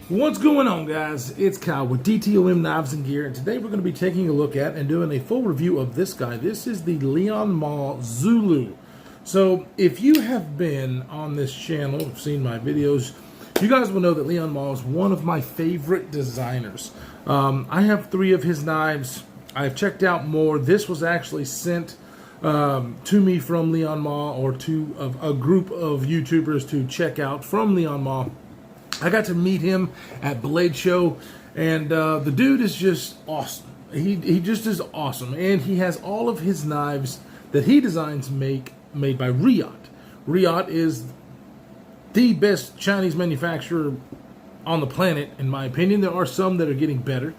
What's going on, guys? It's Kyle with DTOM Knives and Gear, and today we're going to be taking a look at and doing a full review of this guy. This is the Liong Zulu. So if you have been on this channel, seen my videos, you guys will know that Liong is one of my favorite designers. I have 3 of his knives. I've checked out more. This was actually sent to me from Liong, or to a group of YouTubers to check out from Liong. I got to meet him at Blade Show, and the dude is just awesome. He just is awesome, and he has all of his knives that he designs made by Riot. Riot is the best Chinese manufacturer on the planet, in my opinion. There are some that are getting better,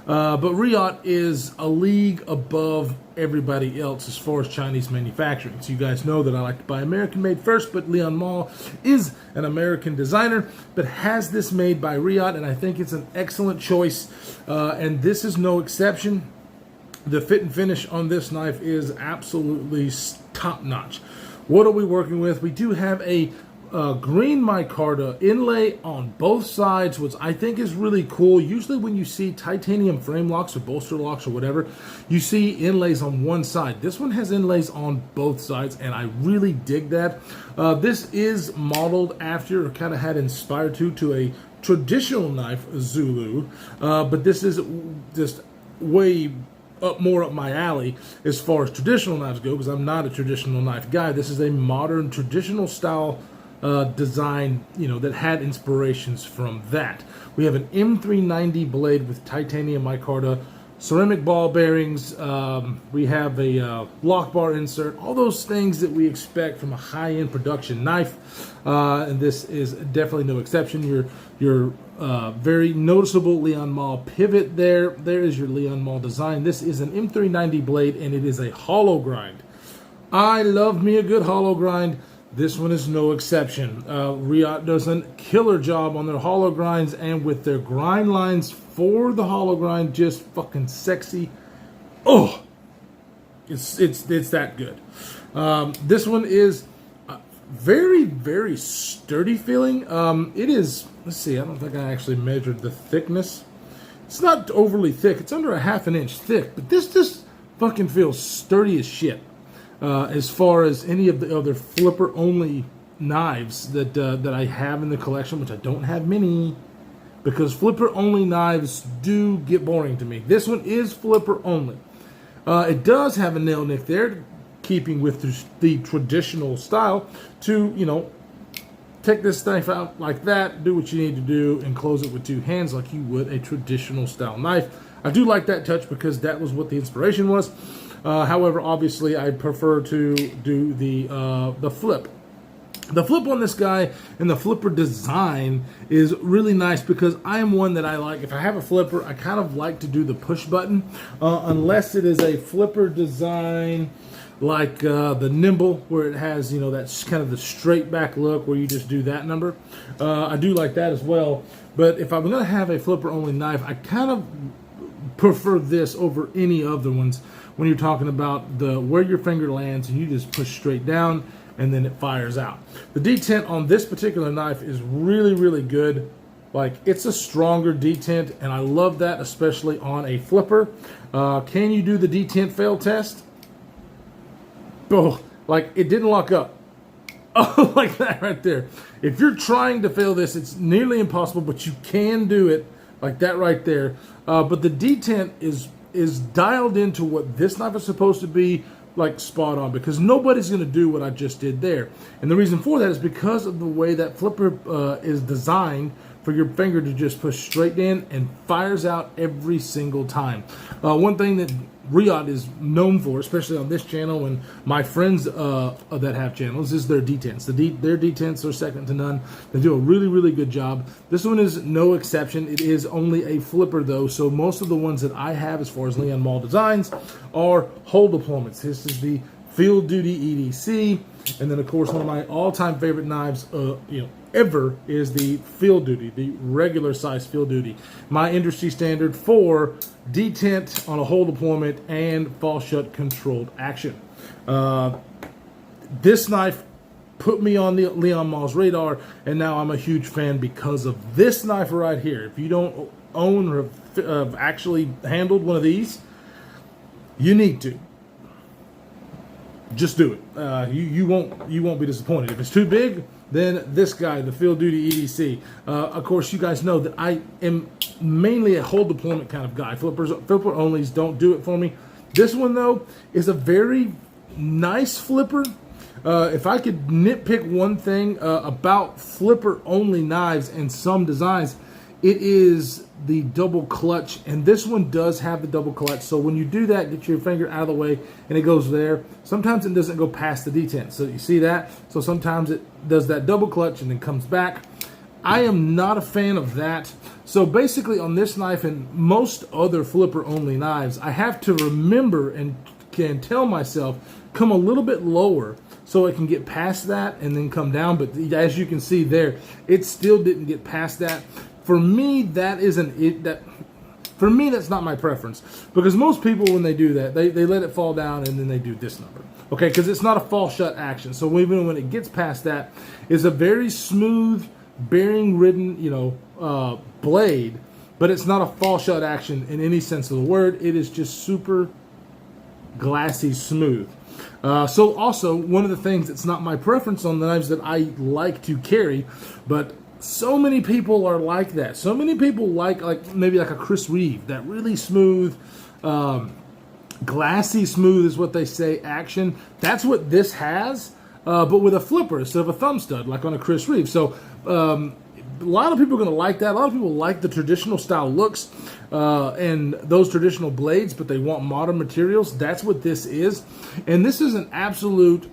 but Riot is a league above everybody else as far as Chinese manufacturing. So you guys know that I like to buy American made first, but Liong is an American designer, but has this made by Riot, and I think it's an excellent choice, and this is no exception. The fit and finish on this knife is absolutely top-notch. What are we working with? We do have a green micarta inlay on both sides, which I think is really cool. Usually when you see titanium frame locks or bolster locks or whatever, you see inlays on one side. This one has inlays on both sides, and I really dig that. This is modeled after, or kind of had inspired to a traditional knife, Zulu, but this is just way more up my alley as far as traditional knives go, because I'm not a traditional knife guy. This is a modern traditional style design, that had inspirations from that. We have an M390 blade with titanium micarta, ceramic ball bearings. We have a lock bar insert, all those things that we expect from a high-end production knife, and this is definitely no exception. Your very noticeable Liong pivot there. There is your Liong design. This is an M390 blade, and it is a hollow grind. I love me a good hollow grind. This one is no exception. Riot does a killer job on their hollow grinds, and with their grind lines for the hollow grind, just fucking sexy. Oh, it's that good. This one is very, very sturdy feeling. It is, let's see, I don't think I actually measured the thickness. It's not overly thick. It's under a ½ an inch thick, but this just fucking feels sturdy as shit. As far as any of the other flipper-only knives that I have in the collection, which I don't have many, because flipper-only knives do get boring to me. This one is flipper-only. It does have a nail nick there, keeping with the traditional style, to, take this knife out like that, do what you need to do, and close it with 2 hands like you would a traditional style knife. I do like that touch because that was what the inspiration was. However, obviously, I prefer to do the flip. The flip on this guy and the flipper design is really nice because I am one that I like. If I have a flipper, I kind of like to do the push button, unless it is a flipper design like the Nimble, where it has, that's kind of the straight back look where you just do that number. I do like that as well. But if I'm going to have a flipper only knife, I kind of prefer this over any other ones when you're talking about where your finger lands and you just push straight down and then it fires out. The detent on this particular knife is really, really good. Like, it's a stronger detent, and I love that, especially on a flipper. Can you do the detent fail test? Oh, like, it didn't lock up. Oh, like that right there. If you're trying to fail this, it's nearly impossible, but you can do it like that right there. But the detent is dialed into what this knife is supposed to be, like spot on, because nobody's going to do what I just did there. And the reason for that is because of the way that flipper is designed for your finger to just push straight in and fires out every single time. One thing that Riot is known for, especially on this channel and my friends that have channels, is their detents. Their detents are second to none. They do a really, really good job. This one is no exception. It is only a flipper, though, so most of the ones that I have as far as Liong designs are hold deployments. This is the Field Duty EDC, and then, of course, one of my all-time favorite knives, ever, is the Field Duty, the regular size Field Duty. My industry standard for detent on a hold deployment and fall shut controlled action. This knife put me on the Liong Mall's radar, and now I'm a huge fan because of this knife right here. If you don't own or have actually handled one of these, you need to. Just do it. You won't be disappointed. If it's too big, then this guy, the Field Duty EDC. Of course, you guys know that I am mainly a whole deployment kind of guy. Flipper onlys don't do it for me. This one though is a very nice flipper. If I could nitpick one thing about flipper only knives and some designs, it is the double clutch, and this one does have the double clutch. So when you do that, get your finger out of the way and it goes there. Sometimes it doesn't go past the detent. So you see that? So sometimes it does that double clutch and then comes back. I am not a fan of that. So basically on this knife and most other flipper only knives, I have to remember and can tell myself, come a little bit lower so it can get past that and then come down. But as you can see there, it still didn't get past that. For me, that's not my preference, because most people, when they do that, they let it fall down and then they do this number. Okay, because it's not a fall shut action. So even when it gets past that, it's a very smooth, bearing ridden, blade, but it's not a fall shut action in any sense of the word. It is just super glassy smooth. So also, one of the things that's not my preference on the knives that I like to carry, but so many people are like that. So many people like maybe like a Chris Reeve, that really smooth, glassy smooth is what they say, action. That's what this has, but with a flipper instead of a thumb stud, like on a Chris Reeve. So a lot of people are going to like that. A lot of people like the traditional style looks and those traditional blades, but they want modern materials. That's what this is. And this is an absolute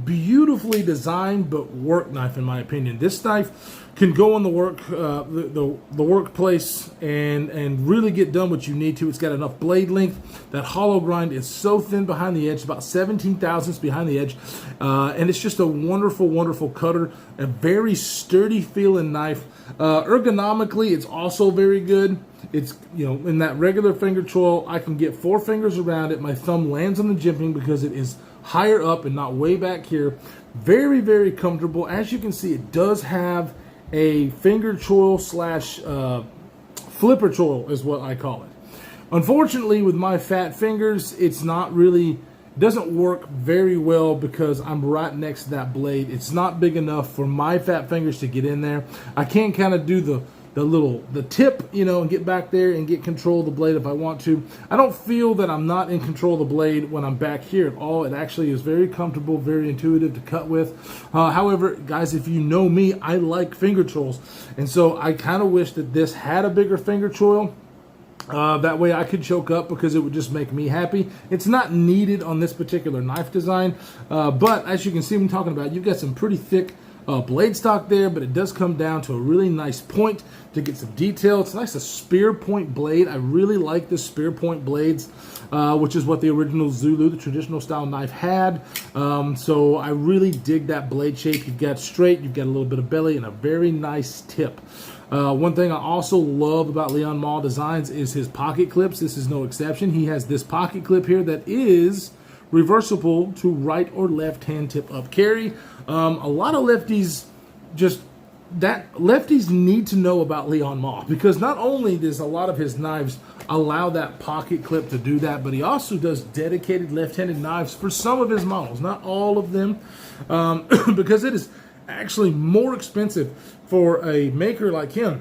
beautifully designed but work knife, in my opinion. This knife can go on the workplace and really get done what you need to. It's got enough blade length. That hollow grind is so thin behind the edge, about 17 thousandths behind the edge, and it's just a wonderful, wonderful cutter. A very sturdy feeling knife. Ergonomically, it's also very good. It's, in that regular finger choil, I can get 4 fingers around it. My thumb lands on the jimping because it is higher up and not way back here. Very, very comfortable. As you can see, it does have a finger choil / flipper choil is what I call it. Unfortunately, with my fat fingers, it's not really, doesn't work very well because I'm right next to that blade. It's not big enough for my fat fingers to get in there. I can kind of do the tip, and get back there and get control of the blade if I want to. I don't feel that I'm not in control of the blade when I'm back here at all. It actually is very comfortable, very intuitive to cut with. However, guys, if you know me, I like finger choils. And so I kind of wish that this had a bigger finger choil. That way I could choke up because it would just make me happy. It's not needed on this particular knife design. But as you can see, I'm talking about, you've got some pretty thick blade stock there, but it does come down to a really nice point to get some detail. It's nice, a spear point blade. I really like the spear point blades, which is what the original Zulu, the traditional style knife, had. So I really dig that blade shape. You've got straight, you've got a little bit of belly, and a very nice tip. One thing I also love about Liong Mall Designs is his pocket clips. This is no exception. He has this pocket clip here that is reversible to right or left hand tip up carry. A lot of lefties lefties need to know about Liong Mall, because not only does a lot of his knives allow that pocket clip to do that, but he also does dedicated left-handed knives for some of his models, not all of them, because it is actually more expensive for a maker like him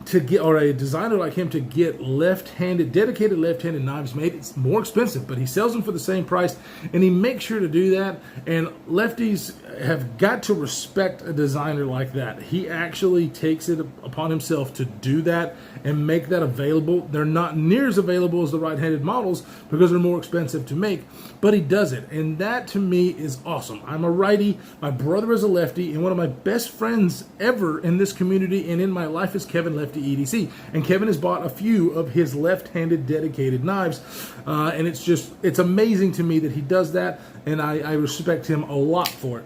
to get, or a designer like him to get dedicated left-handed knives made. It's more expensive, but he sells them for the same price, and he makes sure to do that. And lefties have got to respect a designer like that. He actually takes it upon himself to do that and make that available. They're not near as available as the right-handed models because they're more expensive to make, but he does it, and that to me is awesome. I'm a righty, my brother is a lefty, and one of my best friends ever in this community and in my life is Kevin Lefty EDC, and Kevin has bought a few of his left-handed dedicated knives, and it's amazing to me that he does that, and I respect him a lot for it.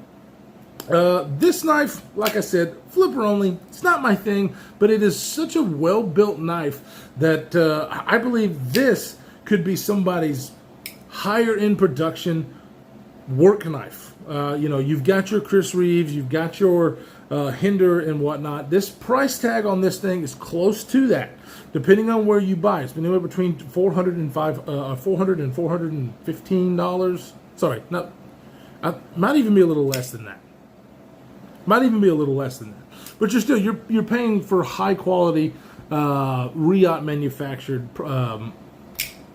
This knife, like I said, flipper only, it's not my thing, but it is such a well-built knife that I believe this could be somebody's higher end production work knife. You know, you've got your Chris Reeves, you've got your Hinder and whatnot. This price tag on this thing is close to that, depending on where you buy. It's been anywhere between $400 and $415. Sorry, not. Might even be a little less than that. Might even be a little less than that. But you're paying for high quality, Riot manufactured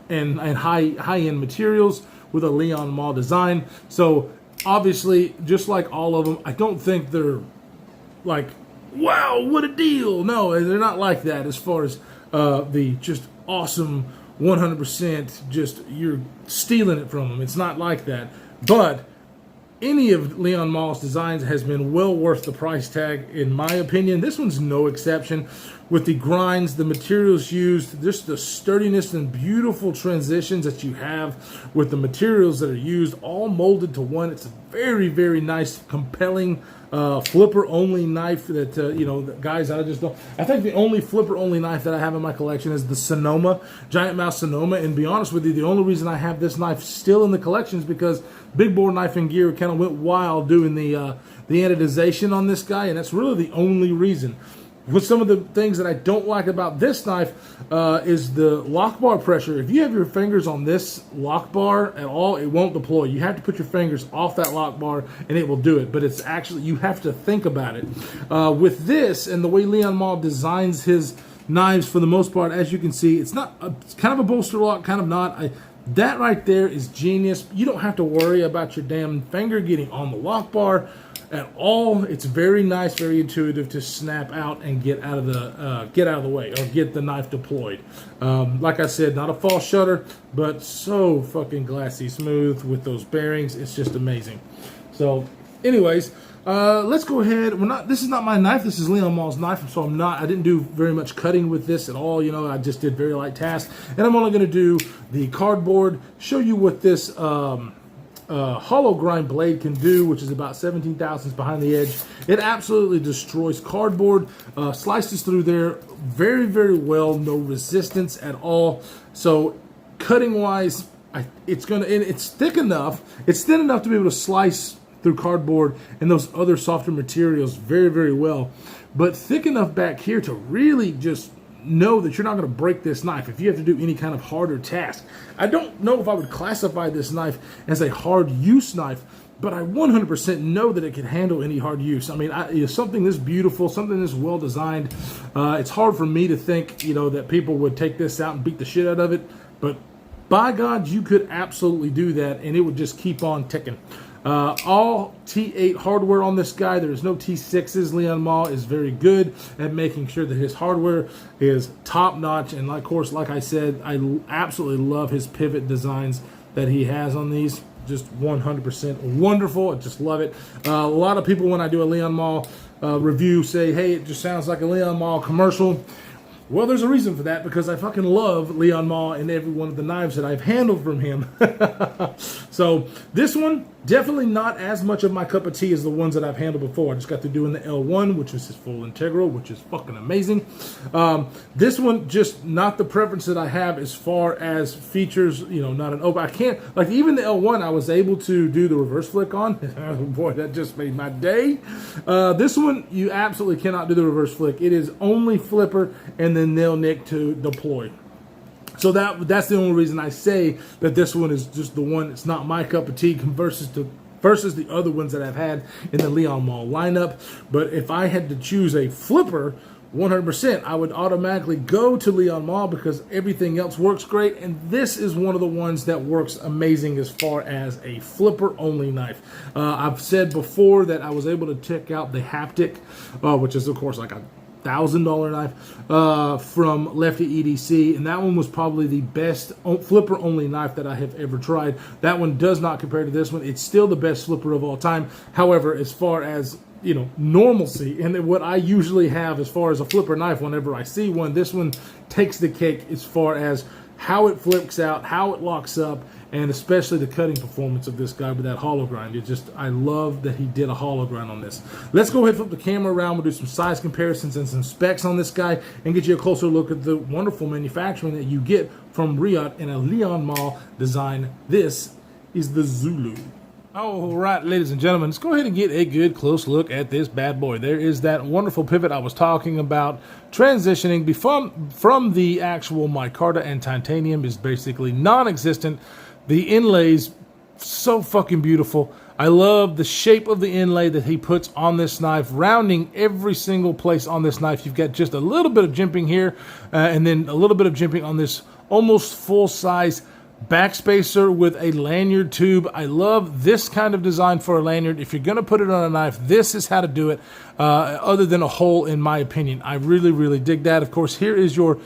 and high end materials with a Liong Mall design. So obviously, just like all of them, I don't think they're like, wow, what a deal. No, they're not like that as far as the just awesome 100%, just you're stealing it from them. It's not like that. But any of Liong Mall's designs has been well worth the price tag, in my opinion. This one's no exception. With the grinds, the materials used, just the sturdiness and beautiful transitions that you have with the materials that are used, all molded to one. It's a very, very nice, compelling flipper-only knife that, you know, guys, I think the only flipper-only knife that I have in my collection is the Sonoma, Giant Mouse Sonoma. And to be honest with you, the only reason I have this knife still in the collection is because Big Boar Knife and Gear kind of went wild doing the anodization on this guy, and that's really the only reason. With some of the things that I don't like about this knife is the lock bar pressure. If you have your fingers on this lock bar at all, it won't deploy. You have to put your fingers off that lock bar and it will do it. But it's actually, you have to think about it. With this and the way Liong Mall designs his knives, for the most part, as you can see, it's kind of a bolster lock, kind of not. That right there is genius. You don't have to worry about your damn finger getting on the lock bar at all. It's very nice, very intuitive to snap out and get out of the way, or get the knife deployed. Like I said, not a false shutter, but so fucking glassy smooth with those bearings. It's just amazing. So, anyways, let's go ahead. This is not my knife. This is Liong Mall's knife, so I didn't do very much cutting with this at all. You know, I just did very light tasks, and I'm only going to do the cardboard. Show you what this hollow grind blade can do, which is about 17 thousandths behind the edge. It absolutely destroys cardboard, slices through there very, very well, no resistance at all. So cutting wise, it's thick enough, it's thin enough to be able to slice through cardboard and those other softer materials very, very well, but thick enough back here to really just know that you're not going to break this knife if you have to do any kind of harder task. I don't know if I would classify this knife as a hard use knife, but I 100% know that it can handle any hard use. I mean, something this beautiful, something this well designed, it's hard for me to think, you know, that people would take this out and beat the shit out of it, but by God, you could absolutely do that and it would just keep on ticking. All T8 hardware on this guy. There's no T6s. Liong Mall is very good at making sure that his hardware is top notch. And of course, like I said, I absolutely love his pivot designs that he has on these. Just 100% wonderful. I just love it. A lot of people, when I do a Liong Mall review, say, hey, it just sounds like a Liong Mall commercial. Well, there's a reason for that, because I fucking love Liong Mall and every one of the knives that I've handled from him. So this one, definitely not as much of my cup of tea as the ones that I've handled before. I just got through doing the L1, which is his full integral, which is fucking amazing. This one, just not the preference that I have as far as features, you know, not an open. I can't, like even the L1, I was able to do the reverse flick on. Oh boy, that just made my day. This one, you absolutely cannot do the reverse flick. It is only flipper and then nail nick to deploy. So that's the only reason I say that this one is just the one. It's not my cup of tea versus the other ones that I've had in the Liong Mall lineup. But if I had to choose a flipper, 100%, I would automatically go to Liong Mall because everything else works great. And this is one of the ones that works amazing as far as a flipper only knife. I've said before that I was able to check out the Haptic, which is of course like a $1,000 knife from Lefty EDC, and that one was probably the best flipper only knife that I have ever tried. That one does not compare to this one. It's still the best flipper of all time. However, as far as, you know, normalcy and what I usually have as far as a flipper knife whenever I see one, this one takes the cake as far as how it flips out, how it locks up, and especially the cutting performance of this guy with that hollow grind. It just, I love that he did a hollow grind on this. Let's go ahead and flip the camera around. We'll do some size comparisons and some specs on this guy and get you a closer look at the wonderful manufacturing that you get from Riot in a Liong Mall design. This is the Zulu. All right, ladies and gentlemen, let's go ahead and get a good close look at this bad boy. There is that wonderful pivot I was talking about. Transitioning from the actual micarta and titanium is basically non-existent. The inlays, so fucking beautiful. I love the shape of the inlay that he puts on this knife, rounding every single place on this knife. You've got just a little bit of jimping here, and then a little bit of jimping on this almost full-size backspacer with a lanyard tube. I love this kind of design for a lanyard. If you're going to put it on a knife, this is how to do it, other than a hole, in my opinion. I really, really dig that. Of course, here is your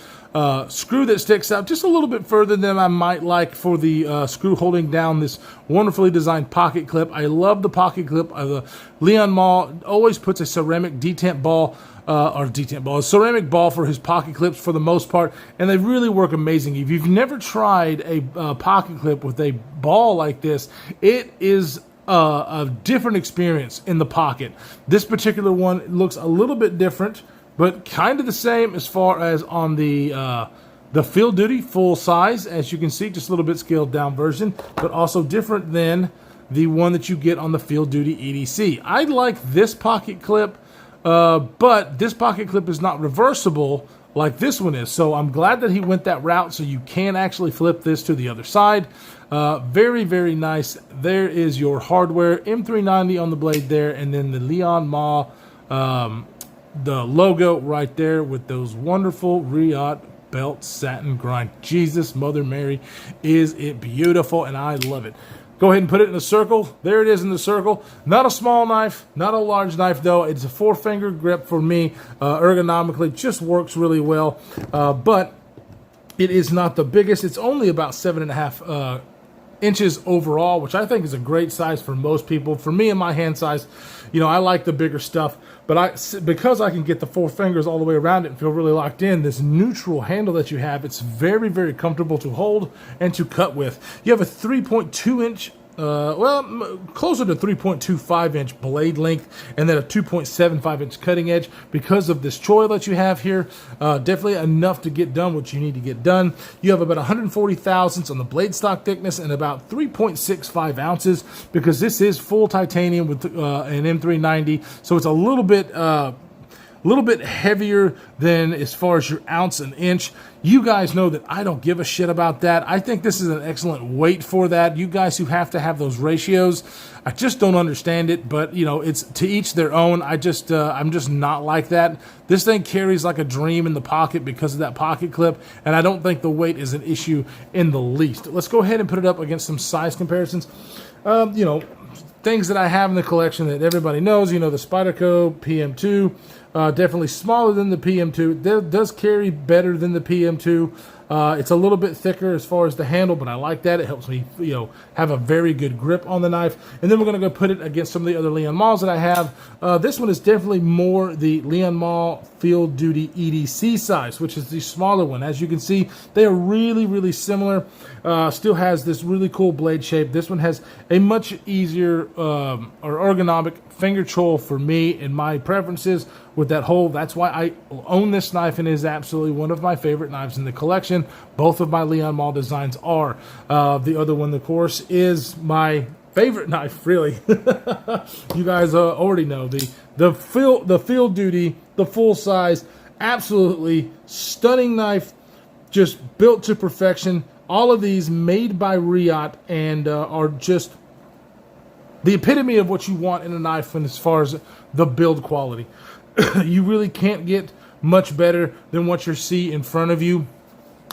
screw that sticks out just a little bit further than I might like for the screw holding down this wonderfully designed pocket clip. I love the pocket clip. The Liong Mall always puts a ceramic detent ball, a ceramic ball for his pocket clips for the most part, and they really work amazing. If you've never tried a pocket clip with a ball like this, it is a different experience in the pocket. This particular one looks a little bit different, but kind of the same as far as on the Field Duty full size. As you can see, just a little bit scaled down version, but also different than the one that you get on the Field Duty EDC. I like this pocket clip, but this pocket clip is not reversible like this one is. So I'm glad that he went that route, so you can actually flip this to the other side. Very, very nice. There is your hardware, M390 on the blade there, and then the Liong Mall, the logo right there with those wonderful Riot belt satin grind. Jesus, Mother Mary, is it beautiful, and I love it. Go ahead and put it in a circle. There it is in the circle. Not a small knife, not a large knife though. It's a 4-finger grip for me. Ergonomically, just works really well. But it is not the biggest. It's only about 7.5 inches overall, which I think is a great size for most people. For me and my hand size, you know, I like the bigger stuff. But because I can get the 4 fingers all the way around it and feel really locked in, this neutral handle that you have, it's very, very comfortable to hold and to cut with. You have a 3.2 inch, closer to 3.25 inch blade length, and then a 2.75 inch cutting edge. Because of this choil that you have here, definitely enough to get done what you need to get done. You have about 140 thousandths on the blade stock thickness and about 3.65 ounces, because this is full titanium with an M390, so it's a little bit heavier than as far as your ounce and inch. You guys know that I don't give a shit about that. I think this is an excellent weight for that. You guys who have to have those ratios, I just don't understand it, but you know, it's to each their own. I'm just not like that. This thing carries like a dream in the pocket because of that pocket clip, and I don't think the weight is an issue in the least. Let's go ahead and put it up against some size comparisons. You know, things that I have in the collection that everybody knows, you know, the Spyderco PM2, definitely smaller than the PM2. It does carry better than the PM2. It's a little bit thicker as far as the handle, but I like that. It helps me, you know, have a very good grip on the knife. And then we're going to go put it against some of the other Liong Malls that I have. This one is definitely more the Liong Mall Field Duty EDC size, which is the smaller one. As you can see, they are really, really similar. Still has this really cool blade shape. This one has a much easier or ergonomic finger choil for me and my preferences with that hole. That's why I own this knife, and it is absolutely one of my favorite knives in the collection. Both of my Liong Mall designs are. The other one, of course, is my favorite knife, really. You guys already know the Field Duty, the full size, absolutely stunning knife, just built to perfection. All of these made by Riot and are just the epitome of what you want in a knife, and as far as the build quality. You really can't get much better than what you see in front of you.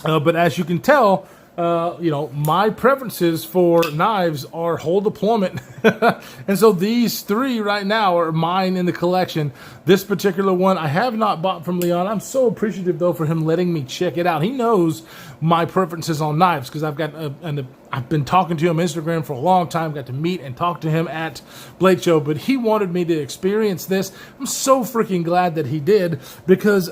But as you can tell, you know, my preferences for knives are whole deployment. And so these three right now are mine in the collection. This particular one I have not bought from Liong. I'm so appreciative, though, for him letting me check it out. He knows my preferences on knives because I've got I've been talking to him on Instagram for a long time, got to meet and talk to him at Blade Show, but he wanted me to experience this. I'm so freaking glad that he did, because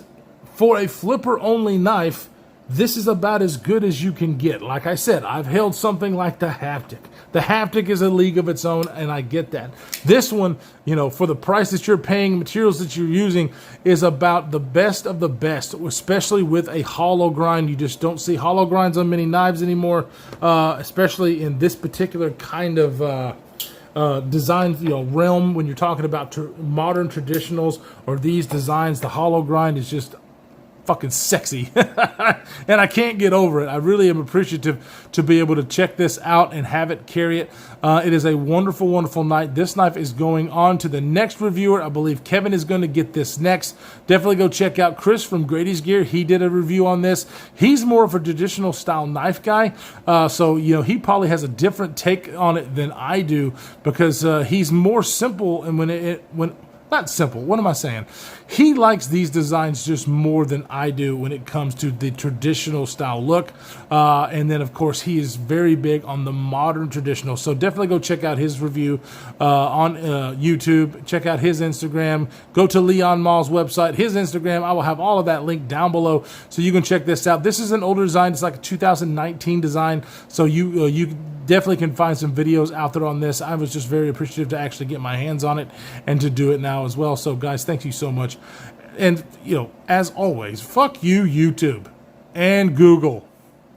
for a flipper-only knife, this is about as good as you can get. Like I said, I've held something like the Haptic. The Haptic is a league of its own, and I get that. This one, you know, for the price that you're paying, materials that you're using, is about the best of the best, especially with a hollow grind. You just don't see hollow grinds on many knives anymore, especially in this particular kind of design, realm when you're talking about modern traditionals or these designs. The hollow grind is just fucking sexy and I can't get over it. I really am appreciative to be able to check this out and have it, carry it. It is a wonderful, wonderful knife. This knife is going on to the next reviewer. I believe Kevin is going to get this next. Definitely go check out Chris from Grady's Gear. He did a review on this. He's more of a traditional style knife guy, so he probably has a different take on it than I do, because he's more simple. And when not simple. What am I saying? He likes these designs just more than I do when it comes to the traditional style look. And then, of course, he is very big on the modern traditional. So definitely go check out his review on YouTube. Check out his Instagram. Go to Liong Mall's website, his Instagram. I will have all of that linked down below so you can check this out. This is an older design. It's like a 2019 design. So you definitely can find some videos out there on this. I was just very appreciative to actually get my hands on it and to do it now as well. So guys, thank you so much. And as always, fuck you, YouTube and Google.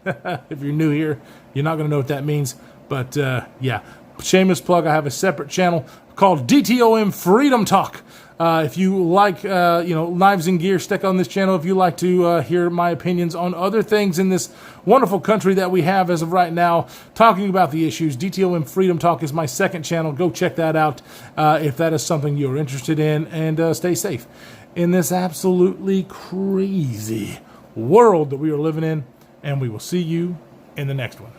If you're new here, you're not going to know what that means. But yeah, shameless plug. I have a separate channel called DTOM Freedom Talk. If you like, knives and gear, stick on this channel. If you like to hear my opinions on other things in this wonderful country that we have as of right now, talking about the issues, DTOM Freedom Talk is my second channel. Go check that out if that is something you're interested in. And stay safe in this absolutely crazy world that we are living in. And we will see you in the next one.